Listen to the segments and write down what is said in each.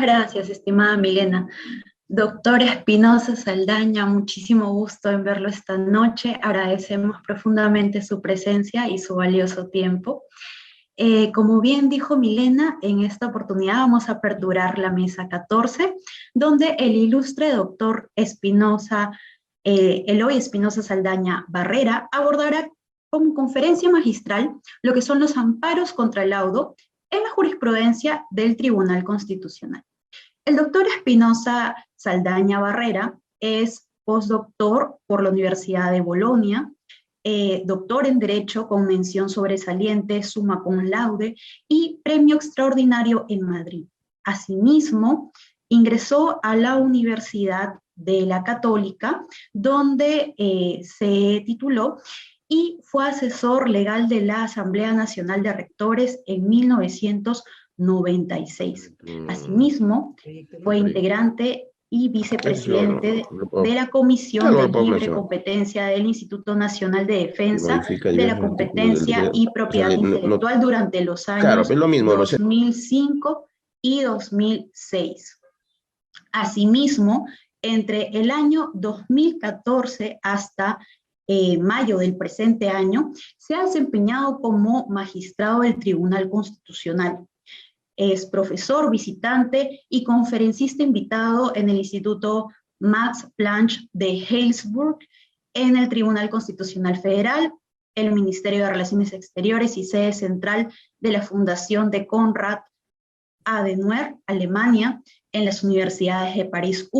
gracias, estimada Milena. Doctor Espinosa Saldaña, muchísimo gusto en verlo esta noche. Agradecemos profundamente su presencia y su valioso tiempo. Como bien dijo Milena, en esta oportunidad vamos a aperturar la mesa 14, donde el ilustre doctor Espinosa, Eloy Espinosa Saldaña Barrera, abordará como conferencia magistral lo que son los amparos contra el laudo en la jurisprudencia del Tribunal Constitucional. El doctor Espinosa Saldaña Barrera es postdoctor por la Universidad de Bolonia, doctor en Derecho con mención sobresaliente, summa cum laude y premio extraordinario en Madrid. Asimismo, ingresó a la Universidad de la Católica, donde se tituló y fue asesor legal de la Asamblea Nacional de Rectores en 1996. Asimismo, fue integrante y vicepresidente de la Comisión de Libre Competencia del Instituto Nacional de Defensa de la Competencia y Propiedad Intelectual durante los años 2005 y 2006. Asimismo, entre el año 2014 hasta mayo del presente año, se ha desempeñado como magistrado del Tribunal Constitucional. Es profesor visitante y conferencista invitado en el Instituto Max Planck de Heilsburg, en el Tribunal Constitucional Federal, el Ministerio de Relaciones Exteriores y sede central de la Fundación de Konrad Adenauer, Alemania, en las universidades de París I,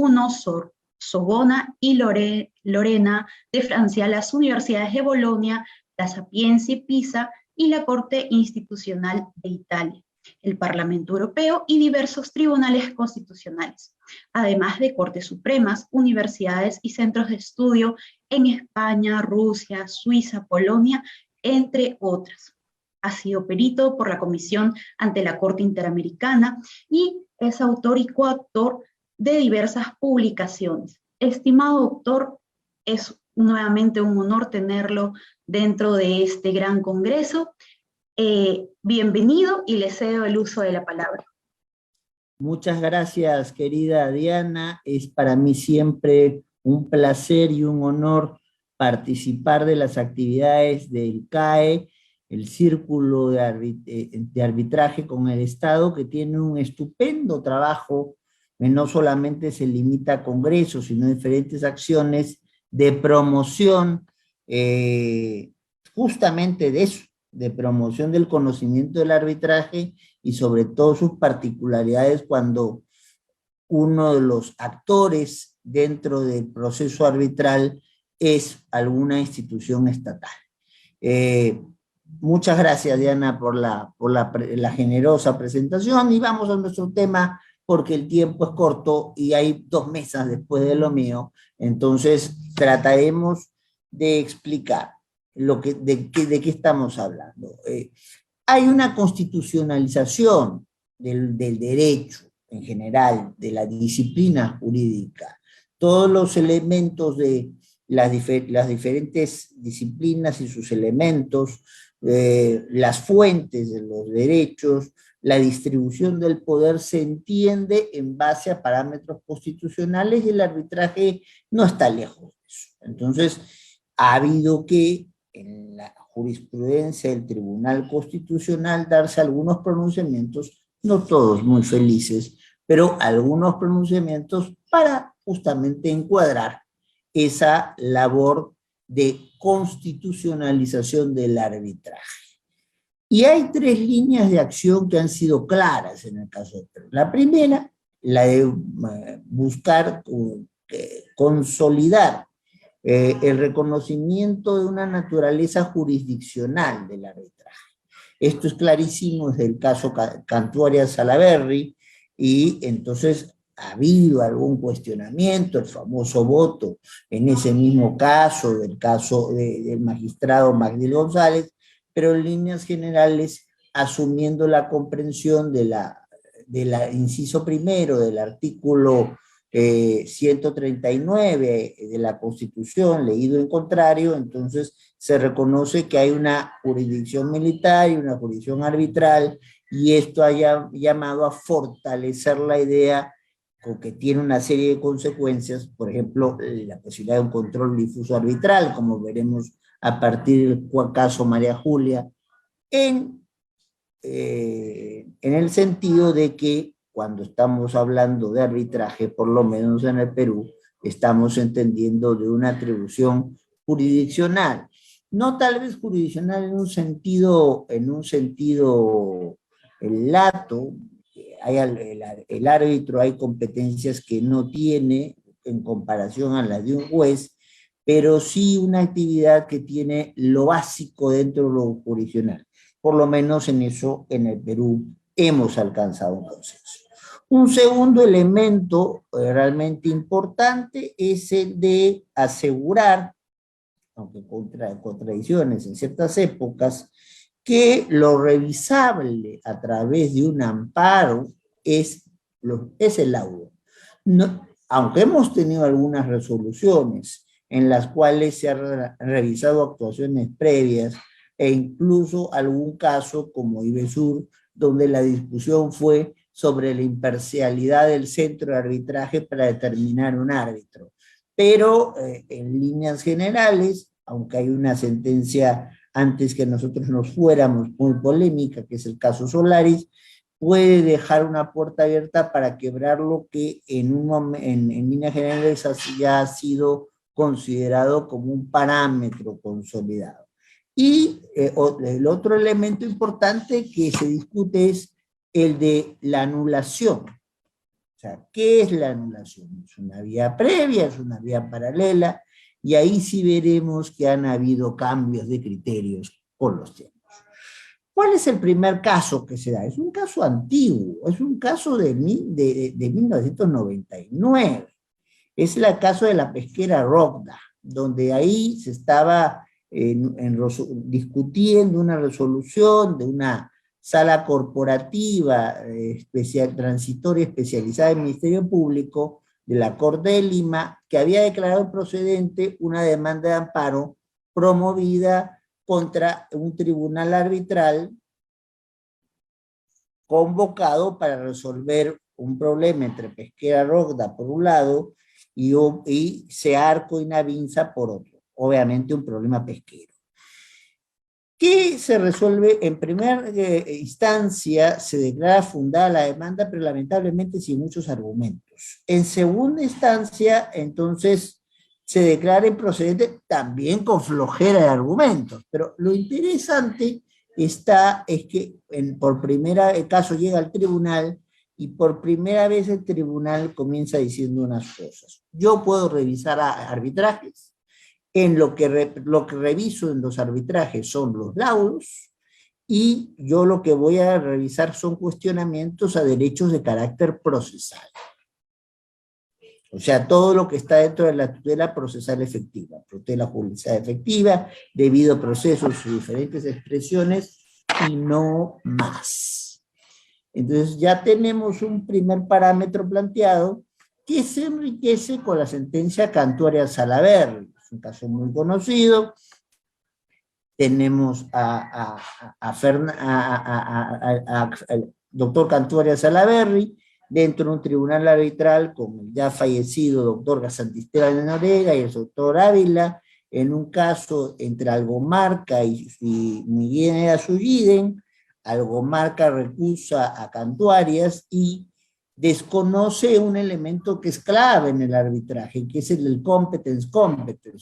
Sorbona y Lorena de Francia, las universidades de Bolonia, la Sapienza Pisa y la Corte Institucional de Italia, el Parlamento Europeo y diversos tribunales constitucionales, además de Cortes Supremas, universidades y centros de estudio en España, Rusia, Suiza, Polonia, entre otras. Ha sido perito por la Comisión ante la Corte Interamericana y es autor y coautor de diversas publicaciones. Estimado doctor, es nuevamente un honor tenerlo dentro de este gran congreso. Bienvenido y le cedo el uso de la palabra. Muchas gracias, querida Diana. Es para mí siempre un placer y un honor participar de las actividades del CAE, el Círculo de Arbitraje con el Estado, que tiene un estupendo trabajo, que no solamente se limita a congresos, sino a diferentes acciones de promoción, justamente de eso, de promoción del conocimiento del arbitraje y sobre todo sus particularidades cuando uno de los actores dentro del proceso arbitral es alguna institución estatal. Muchas gracias, Diana, por la generosa presentación, y vamos a nuestro tema porque el tiempo es corto y hay 2 mesas después de lo mío, entonces trataremos de explicar de qué estamos hablando. Hay una constitucionalización del derecho en general, de la disciplina jurídica. Todos los elementos de las diferentes disciplinas y sus elementos, las fuentes de los derechos, la distribución del poder se entiende en base a parámetros constitucionales y el arbitraje no está lejos de eso. Entonces, ha habido que en la jurisprudencia del Tribunal Constitucional darse algunos pronunciamientos, no todos muy felices, pero algunos pronunciamientos para justamente encuadrar esa labor de constitucionalización del arbitraje. Y hay 3 líneas de acción que han sido claras en el caso de Perú. La primera, la de buscar consolidar el reconocimiento de una naturaleza jurisdiccional del arbitraje. Esto es clarísimo desde el caso Cantuarias-Salaverry, y entonces ha habido algún cuestionamiento, el famoso voto en ese mismo caso, del magistrado Magdiel González, pero en líneas generales, asumiendo la comprensión de la inciso primero del artículo 139 de la Constitución, leído en contrario, entonces se reconoce que hay una jurisdicción militar y una jurisdicción arbitral, y esto haya llamado a fortalecer la idea con que tiene una serie de consecuencias, por ejemplo, la posibilidad de un control difuso arbitral, como veremos a partir del caso María Julia, en el sentido de que cuando estamos hablando de arbitraje, por lo menos en el Perú, estamos entendiendo de una atribución jurisdiccional. No tal vez jurisdiccional en un sentido lato. El árbitro hay competencias que no tiene en comparación a las de un juez, pero sí una actividad que tiene lo básico dentro de lo jurisdiccional. Por lo menos en eso, en el Perú, hemos alcanzado un consenso. Un segundo elemento realmente importante es el de asegurar, aunque contradicciones en ciertas épocas, que lo revisable a través de un amparo es el laudo. No, aunque hemos tenido algunas resoluciones en las cuales se han revisado actuaciones previas e incluso algún caso como Ibesur, donde la discusión fue sobre la imparcialidad del centro de arbitraje para determinar un árbitro. Pero en líneas generales, aunque hay una sentencia antes que nosotros nos fuéramos muy polémica, que es el caso Solaris, puede dejar una puerta abierta para quebrar lo que en líneas generales ya ha sido considerado como un parámetro consolidado. Y el otro elemento importante que se discute es el de la anulación. O sea, ¿qué es la anulación? ¿Es una vía previa? ¿Es una vía paralela? Y ahí sí veremos que han habido cambios de criterios con los tiempos. ¿Cuál es el primer caso que se da? Es un caso antiguo, es un caso de 1999. Es el caso de la pesquera Rogda, donde ahí se estaba discutiendo una resolución de una sala corporativa transitoria especializada del Ministerio Público de la Corte de Lima, que había declarado procedente una demanda de amparo promovida contra un tribunal arbitral convocado para resolver un problema entre Pesquera Rogda por un lado y Searco y Navinza por otro. Obviamente un problema pesquero. ¿Qué se resuelve? En primera instancia se declara fundada la demanda, pero lamentablemente sin muchos argumentos. En segunda instancia, entonces, se declara improcedente también con flojera de argumentos. Pero lo interesante es que por primera vez el caso llega al tribunal y por primera vez el tribunal comienza diciendo unas cosas. Yo puedo revisar arbitrajes. Lo que reviso en los arbitrajes son los laudos y yo lo que voy a revisar son cuestionamientos a derechos de carácter procesal. O sea, todo lo que está dentro de la tutela procesal efectiva, tutela publicidad efectiva, debido proceso, sus diferentes expresiones y no más. Entonces ya tenemos un primer parámetro planteado que se enriquece con la sentencia Cantuaria Salaverry. Es un caso muy conocido. Tenemos al doctor Cantuaria Salaverry dentro de un tribunal arbitral con el ya fallecido doctor Gasantisteban de Noriega y el doctor Ávila, en un caso entre Algomarca y Miguel Azuliden. Algomarca recusa a Cantuarias y desconoce un elemento que es clave en el arbitraje, que es el del competence,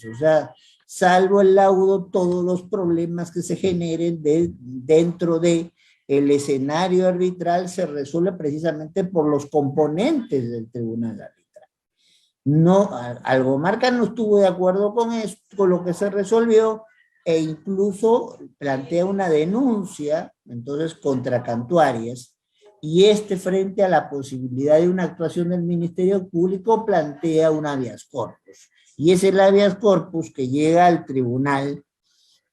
o sea, salvo el laudo, todos los problemas que se generen dentro de el escenario arbitral se resuelve precisamente por los componentes del tribunal arbitral. No, Algomarca no estuvo de acuerdo con esto, con lo que se resolvió, e incluso plantea una denuncia, entonces, contra Cantuarias, y frente a la posibilidad de una actuación del Ministerio Público, plantea un habeas corpus. Y es el habeas corpus que llega al tribunal.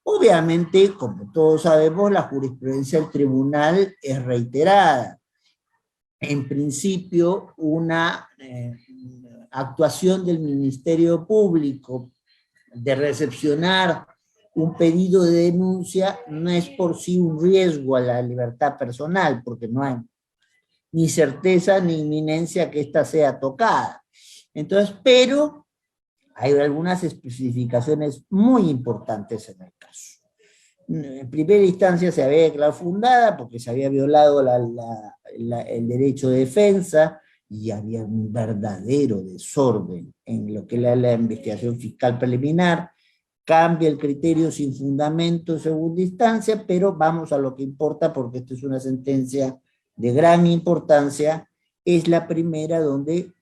Obviamente, como todos sabemos, la jurisprudencia del tribunal es reiterada. En principio, una actuación del Ministerio Público de recepcionar un pedido de denuncia no es por sí un riesgo a la libertad personal, porque no hay ni certeza ni inminencia que ésta sea tocada. Entonces, pero hay algunas especificaciones muy importantes en el caso. En primera instancia se había declarado fundada porque se había violado el derecho de defensa y había un verdadero desorden en lo que era la investigación fiscal preliminar. Cambia el criterio sin fundamento en segunda instancia, pero vamos a lo que importa porque esta es una sentencia de gran importancia. Es la primera donde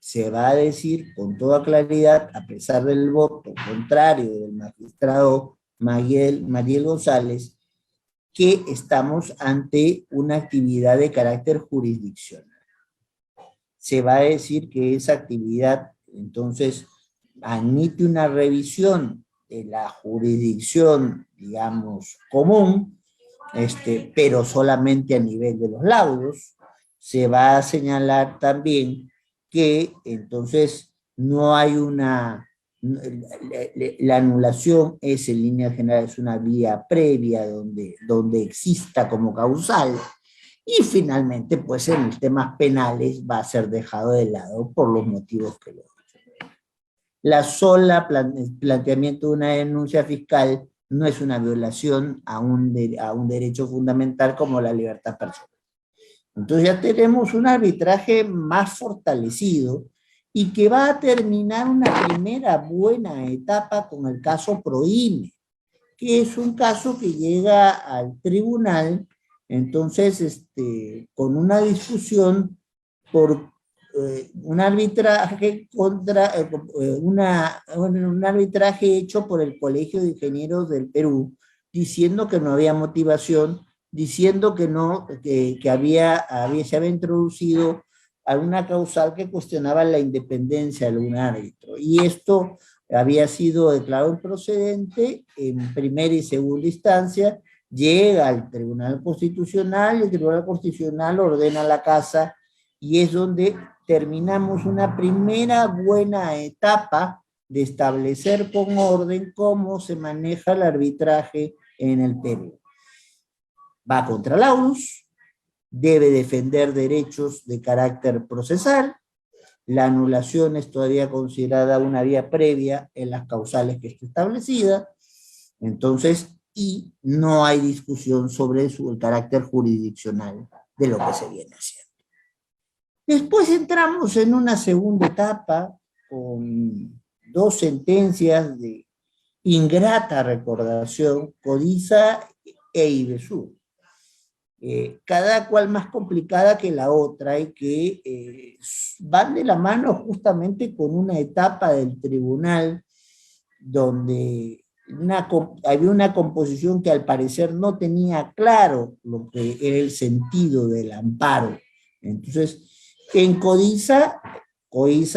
se va a decir con toda claridad, a pesar del voto contrario del magistrado Mariel González, que estamos ante una actividad de carácter jurisdiccional. Se va a decir que esa actividad, entonces, admite una revisión de la jurisdicción, digamos, común, pero solamente a nivel de los laudos. Se va a señalar también que entonces no hay la anulación es en línea general, es una vía previa donde exista como causal, y finalmente pues en los temas penales va a ser dejado de lado por los motivos que lo dije. La sola planteamiento de una denuncia fiscal no es una violación a un derecho fundamental como la libertad personal. Entonces ya tenemos un arbitraje más fortalecido y que va a terminar una primera buena etapa con el caso Proime, que es un caso que llega al tribunal, entonces con una discusión por un arbitraje un arbitraje hecho por el Colegio de Ingenieros del Perú, diciendo que no había motivación, diciendo que no, que se había introducido alguna causal que cuestionaba la independencia de algún árbitro. Y esto había sido declarado improcedente en primera y segunda instancia, llega al Tribunal Constitucional, y el Tribunal Constitucional ordena la casa, y es donde terminamos una primera buena etapa de establecer con orden cómo se maneja el arbitraje en el Perú. Va contra laudos, debe defender derechos de carácter procesal, la anulación es todavía considerada una vía previa en las causales que está establecida, entonces, y no hay discusión sobre el carácter jurisdiccional de lo que se viene haciendo. Después entramos en una segunda etapa con dos sentencias de ingrata recordación, Codiza e Ibesur. Cada cual más complicada que la otra y que van de la mano justamente con una etapa del tribunal donde había una composición que al parecer no tenía claro lo que era el sentido del amparo. Entonces, en Codiza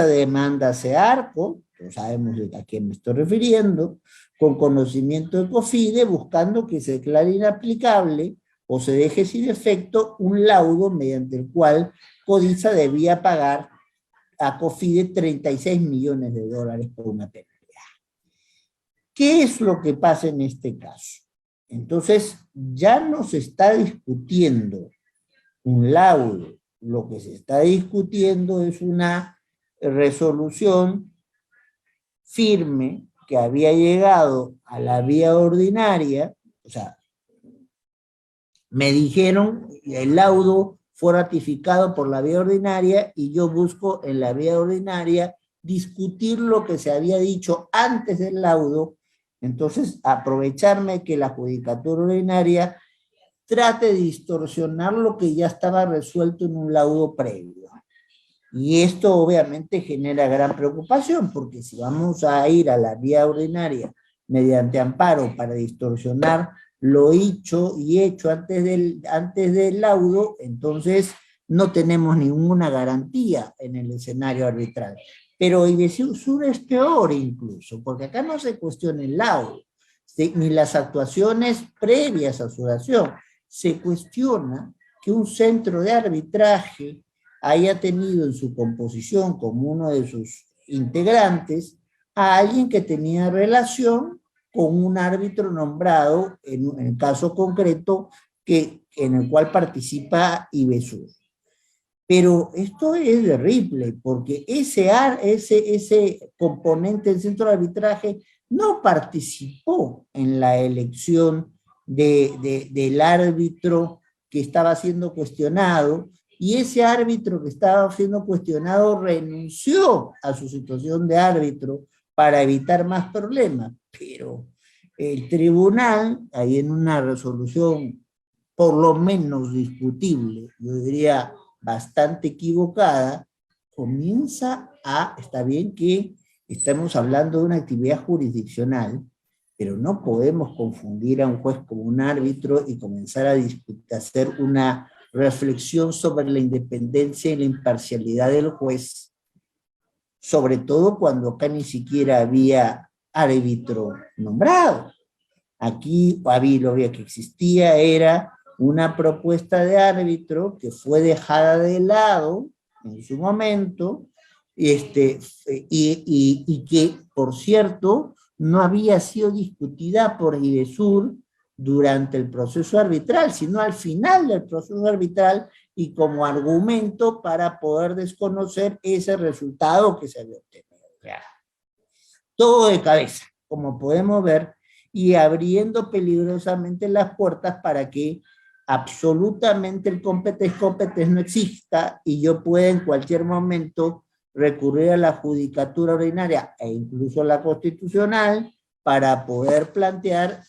demanda a Searco, no sabemos a quién me estoy refiriendo, con conocimiento de COFIDE, buscando que se declare inaplicable o se deje sin efecto un laudo mediante el cual Codiza debía pagar a COFIDE $36 millones por una penalidad. ¿Qué es lo que pasa en este caso? Entonces, ya no se está discutiendo un laudo, lo que se está discutiendo es una resolución firme que había llegado a la vía ordinaria, o sea, me dijeron, el laudo fue ratificado por la vía ordinaria y yo busco en la vía ordinaria discutir lo que se había dicho antes del laudo, entonces aprovecharme que la judicatura ordinaria trate de distorsionar lo que ya estaba resuelto en un laudo previo. Y esto obviamente genera gran preocupación, porque si vamos a ir a la vía ordinaria mediante amparo para distorsionar lo dicho y hecho antes del laudo, entonces no tenemos ninguna garantía en el escenario arbitral. Pero Ibesur es peor incluso, porque acá no se cuestiona el laudo, ni las actuaciones previas a su dación. Se cuestiona que un centro de arbitraje haya tenido en su composición como uno de sus integrantes a alguien que tenía relación con un árbitro nombrado, en el caso concreto, en el cual participa IBESUR. Pero esto es terrible, porque ese componente del centro de arbitraje no participó en la elección del árbitro que estaba siendo cuestionado, y ese árbitro que estaba siendo cuestionado renunció a su situación de árbitro para evitar más problemas. Pero el tribunal, ahí en una resolución por lo menos discutible, yo diría bastante equivocada, comienza está bien que estamos hablando de una actividad jurisdiccional, pero no podemos confundir a un juez como un árbitro y comenzar a hacer una reflexión sobre la independencia y la imparcialidad del juez, sobre todo cuando acá ni siquiera había árbitro nombrado. Aquí lo que existía era una propuesta de árbitro que fue dejada de lado en su momento, y que, por cierto, no había sido discutida por IBESUR durante el proceso arbitral, sino al final del proceso arbitral y como argumento para poder desconocer ese resultado que se había obtenido. Todo de cabeza, como podemos ver, y abriendo peligrosamente las puertas para que absolutamente el competence no exista y yo pueda en cualquier momento recurrir a la judicatura ordinaria e incluso a la constitucional para poder plantear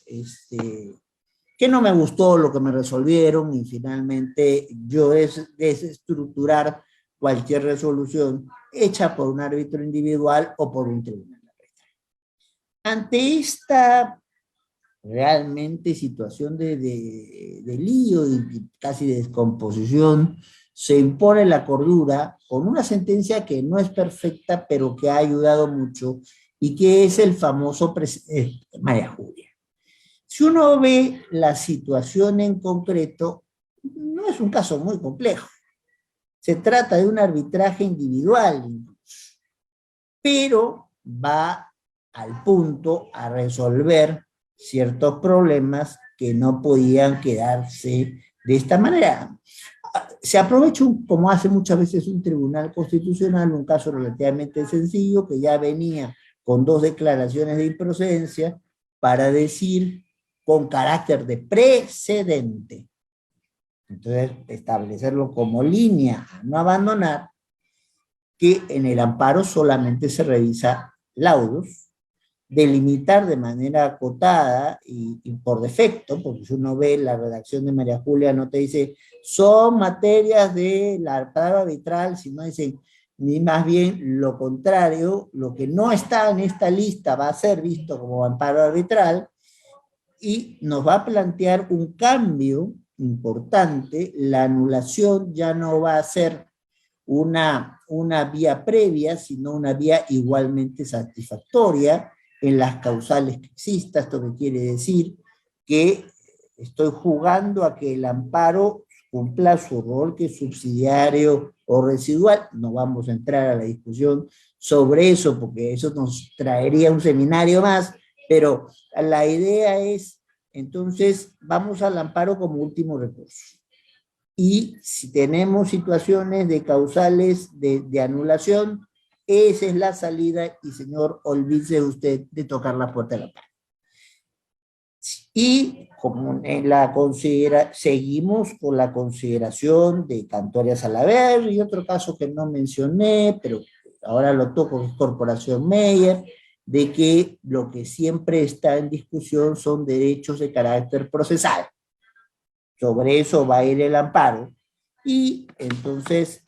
que no me gustó lo que me resolvieron y finalmente yo desestructurar cualquier resolución hecha por un árbitro individual o por un tribunal. Ante esta realmente situación de lío y casi de descomposición, se impone la cordura con una sentencia que no es perfecta, pero que ha ayudado mucho, y que es el famoso María Julia. Si uno ve la situación en concreto, no es un caso muy complejo. Se trata de un arbitraje individual, pero va al punto a resolver ciertos problemas que no podían quedarse de esta manera. Se aprovecha, como hace muchas veces un tribunal constitucional, un caso relativamente sencillo que ya venía con 2 declaraciones de improcedencia para decir con carácter de precedente. Entonces, establecerlo como línea a no abandonar, que en el amparo solamente se revisa laudos, delimitar de manera acotada y por defecto, porque si uno ve la redacción de María Julia no te dice son materias del amparo arbitral, sino dice ni más bien lo contrario, lo que no está en esta lista va a ser visto como amparo arbitral, y nos va a plantear un cambio importante. La anulación ya no va a ser una vía previa, sino una vía igualmente satisfactoria en las causales que exista. Esto que quiere decir que estoy jugando a que el amparo cumpla su rol, que es subsidiario o residual. No vamos a entrar a la discusión sobre eso, porque eso nos traería un seminario más, pero la idea es, entonces, vamos al amparo como último recurso. Y si tenemos situaciones de causales de anulación, esa es la salida, y señor, olvídese usted de tocar la puerta del amparo. Y como seguimos con la consideración de Cantoria Salaverry y otro caso que no mencioné, pero ahora lo toco, que es Corporación Meyer, de que lo que siempre está en discusión son derechos de carácter procesal. Sobre eso va a ir el amparo, y entonces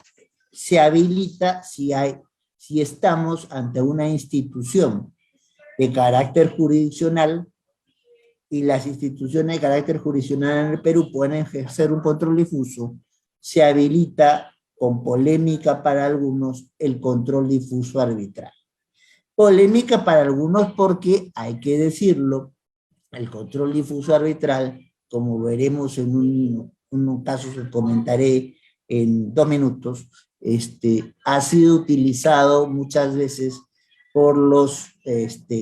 se habilita si estamos ante una institución de carácter jurisdiccional, y las instituciones de carácter jurisdiccional en el Perú pueden ejercer un control difuso, se habilita, con polémica para algunos, el control difuso arbitral. Polémica para algunos porque, hay que decirlo, el control difuso arbitral, como veremos en un caso que comentaré en 2 minutos, ha sido utilizado muchas veces por los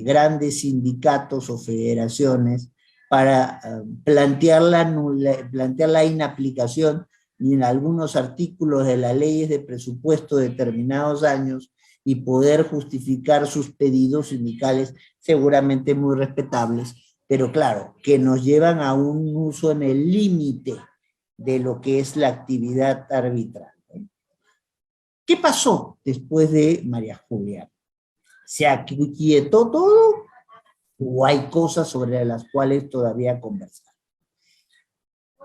grandes sindicatos o federaciones para plantear la inaplicación en algunos artículos de las leyes de presupuesto de determinados años y poder justificar sus pedidos sindicales seguramente muy respetables, pero claro, que nos llevan a un uso en el límite de lo que es la actividad arbitral. ¿Qué pasó después de María Julia? ¿Se aquietó todo o hay cosas sobre las cuales todavía conversar?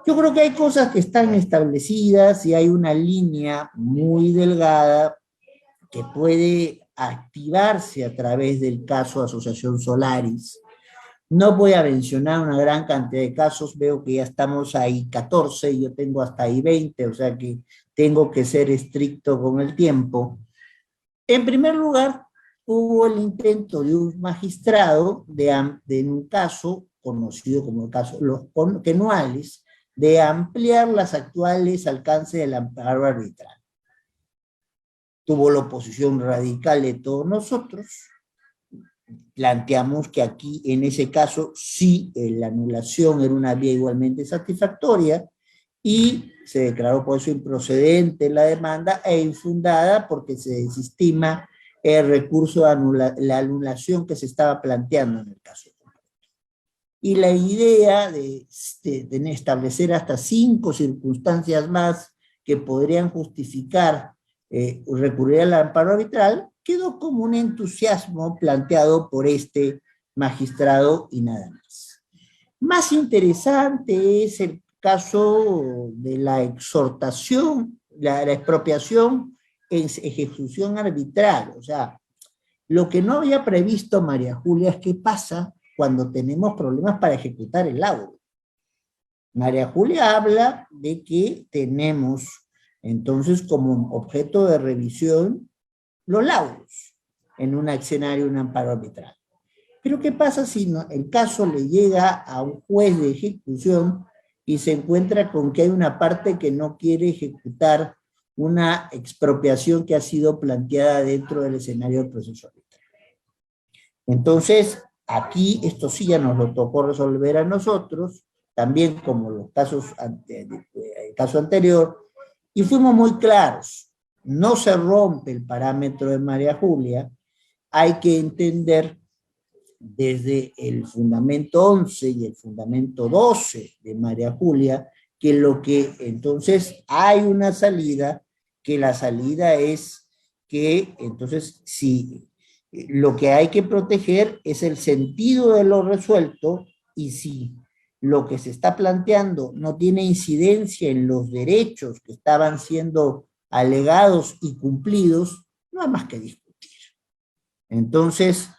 Yo creo que hay cosas que están establecidas y hay una línea muy delgada que puede activarse a través del caso Asociación Solaris. No voy a mencionar una gran cantidad de casos, veo que ya estamos ahí 14, yo tengo hasta ahí 20, o sea que tengo que ser estricto con el tiempo. En primer lugar, hubo el intento de un magistrado en un caso conocido como el caso Los Quenuales, de ampliar las actuales alcances del amparo arbitral. Tuvo la oposición radical de todos nosotros. Planteamos que aquí, en ese caso, sí, la anulación era una vía igualmente satisfactoria y se declaró por eso improcedente la demanda e infundada porque se desestima el recurso de la anulación que se estaba planteando en el caso. Y la idea de establecer hasta 5 circunstancias más que podrían justificar recurrir al amparo arbitral quedó como un entusiasmo planteado por este magistrado y nada más. Más interesante es el caso de la exhortación, la expropiación en ejecución arbitral. O sea, lo que no había previsto María Julia es qué pasa cuando tenemos problemas para ejecutar el laudo. María Julia habla de que tenemos entonces como objeto de revisión los laudos en un escenario, un amparo arbitral. Pero ¿qué pasa si el caso le llega a un juez de ejecución y se encuentra con que hay una parte que no quiere ejecutar una expropiación que ha sido planteada dentro del escenario del proceso arbitral? Entonces, aquí esto sí ya nos lo tocó resolver a nosotros, también como los casos el caso anterior, y fuimos muy claros. No se rompe el parámetro de María Julia, hay que entender desde el fundamento 11 y el fundamento 12 de María Julia, que lo que entonces hay una salida, que la salida es que entonces si lo que hay que proteger es el sentido de lo resuelto y si lo que se está planteando no tiene incidencia en los derechos que estaban siendo alegados y cumplidos, no hay más que discutir. Entonces,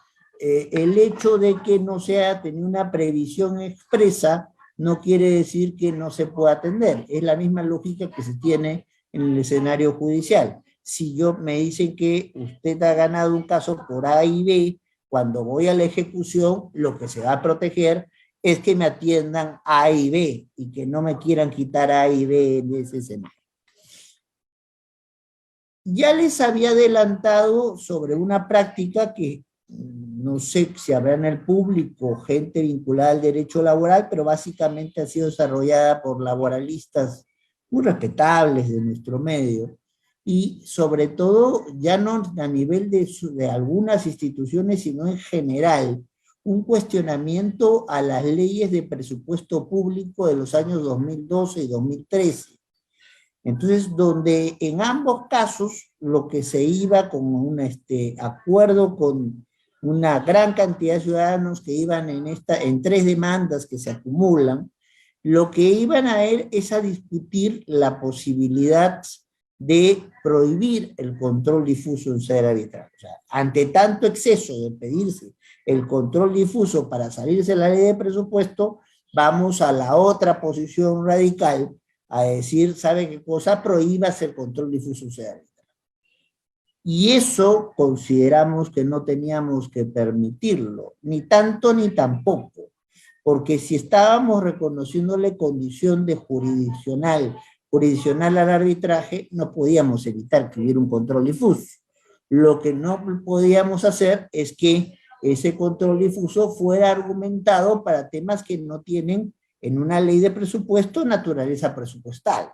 el hecho de que no se haya tenido una previsión expresa no quiere decir que no se pueda atender. Es la misma lógica que se tiene en el escenario judicial. Si me dicen que usted ha ganado un caso por A y B, cuando voy a la ejecución, lo que se va a proteger es que me atiendan A y B y que no me quieran quitar A y B en ese escenario. Ya les había adelantado sobre una práctica que no sé si habrá en el público gente vinculada al derecho laboral, pero básicamente ha sido desarrollada por laboralistas muy respetables de nuestro medio, y sobre todo ya no a nivel de algunas instituciones, sino en general, un cuestionamiento a las leyes de presupuesto público de los años 2012 y 2013. Entonces, donde en ambos casos lo que se iba con un acuerdo con una gran cantidad de ciudadanos que iban en 3 demandas que se acumulan, lo que iban a ir es a discutir la posibilidad de prohibir el control difuso en sede arbitral. O sea, ante tanto exceso de pedirse el control difuso para salirse de la ley de presupuesto, vamos a la otra posición radical, a decir, ¿sabe qué cosa? Prohíbase el control difuso en sede arbitral. Y eso consideramos que no teníamos que permitirlo, ni tanto ni tampoco, porque si estábamos reconociéndole condición de jurisdiccional al arbitraje, no podíamos evitar que hubiera un control difuso. Lo que no podíamos hacer es que ese control difuso fuera argumentado para temas que no tienen en una ley de presupuesto naturaleza presupuestal,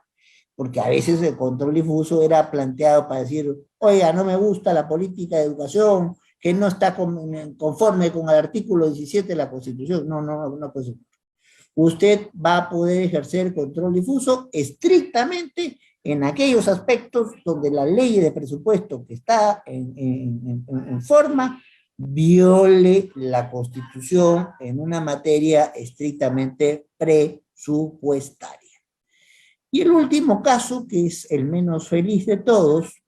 porque a veces el control difuso era planteado para decir, oiga, no me gusta la política de educación, que no está conforme con el artículo 17 de la Constitución. No puede ser. Usted va a poder ejercer control difuso estrictamente en aquellos aspectos donde la ley de presupuesto que está en forma viole la Constitución en una materia estrictamente presupuestaria. Y el último caso, que es el menos feliz de todos,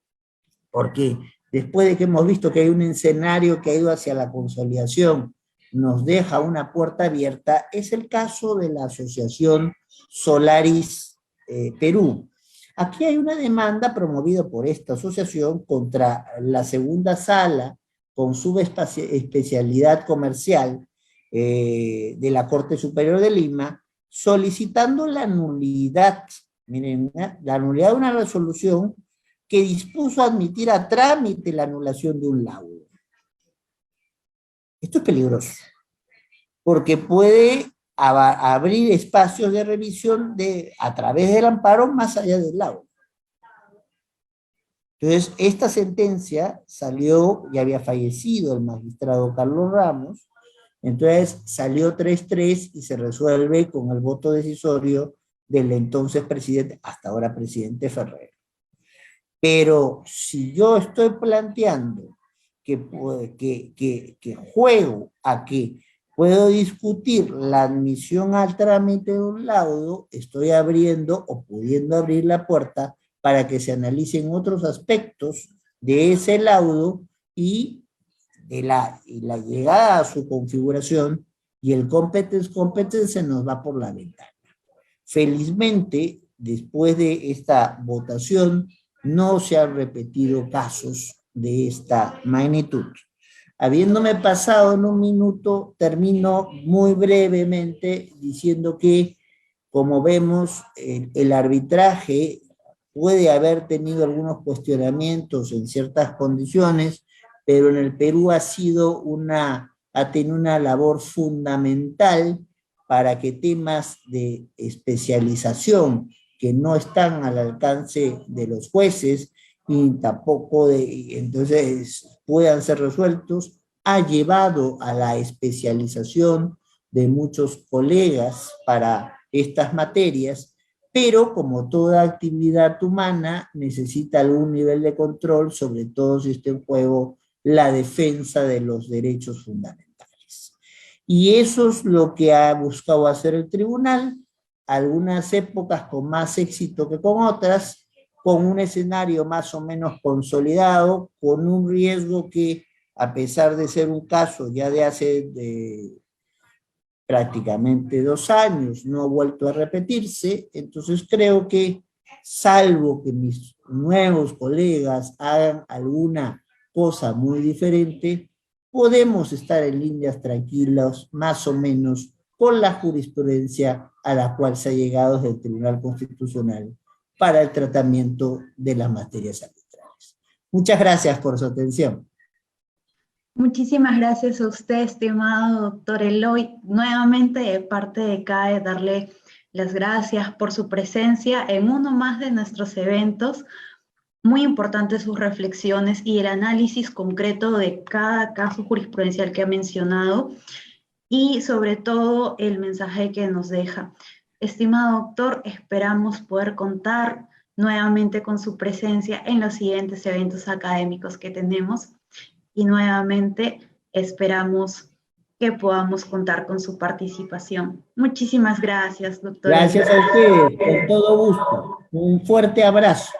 porque después de que hemos visto que hay un escenario que ha ido hacia la consolidación, nos deja una puerta abierta, es el caso de la asociación Solaris Perú. Aquí hay una demanda promovida por esta asociación contra la segunda sala con subespecialidad comercial de la Corte Superior de Lima, solicitando la nulidad, miren, la nulidad de una resolución que dispuso admitir a trámite la anulación de un laudo. Esto es peligroso, porque puede abrir espacios de revisión a través del amparo más allá del laudo. Entonces, esta sentencia salió, ya había fallecido el magistrado Carlos Ramos, entonces salió 3-3 y se resuelve con el voto decisorio del entonces presidente, hasta ahora presidente Ferrer. Pero si yo estoy planteando que juego a que puedo discutir la admisión al trámite de un laudo, estoy abriendo o pudiendo abrir la puerta para que se analicen otros aspectos de ese laudo y la llegada a su configuración, y el competence se nos va por la ventana. Felizmente, después de esta votación, no se han repetido casos de esta magnitud. Habiéndome pasado en un minuto, termino muy brevemente diciendo que, como vemos, el arbitraje puede haber tenido algunos cuestionamientos en ciertas condiciones, pero en el Perú ha tenido una labor fundamental para que temas de especialización que no están al alcance de los jueces y tampoco entonces puedan ser resueltos, ha llevado a la especialización de muchos colegas para estas materias, pero como toda actividad humana necesita algún nivel de control, sobre todo si está en juego la defensa de los derechos fundamentales. Y eso es lo que ha buscado hacer el tribunal, algunas épocas con más éxito que con otras, con un escenario más o menos consolidado, con un riesgo que, a pesar de ser un caso ya de hace prácticamente 2 años, no ha vuelto a repetirse. Entonces creo que, salvo que mis nuevos colegas hagan alguna cosa muy diferente, podemos estar en líneas tranquilas, más o menos, con la jurisprudencia a la cual se ha llegado desde el Tribunal Constitucional para el tratamiento de las materias arbitrales. Muchas gracias por su atención. Muchísimas gracias a usted, estimado doctor Eloy. Nuevamente, de parte de CAE, darle las gracias por su presencia en uno más de nuestros eventos. Muy importantes sus reflexiones y el análisis concreto de cada caso jurisprudencial que ha mencionado, y sobre todo el mensaje que nos deja. Estimado doctor, esperamos poder contar nuevamente con su presencia en los siguientes eventos académicos que tenemos, y nuevamente esperamos que podamos contar con su participación. Muchísimas gracias, doctor. Gracias a ustedes, con todo gusto. Un fuerte abrazo.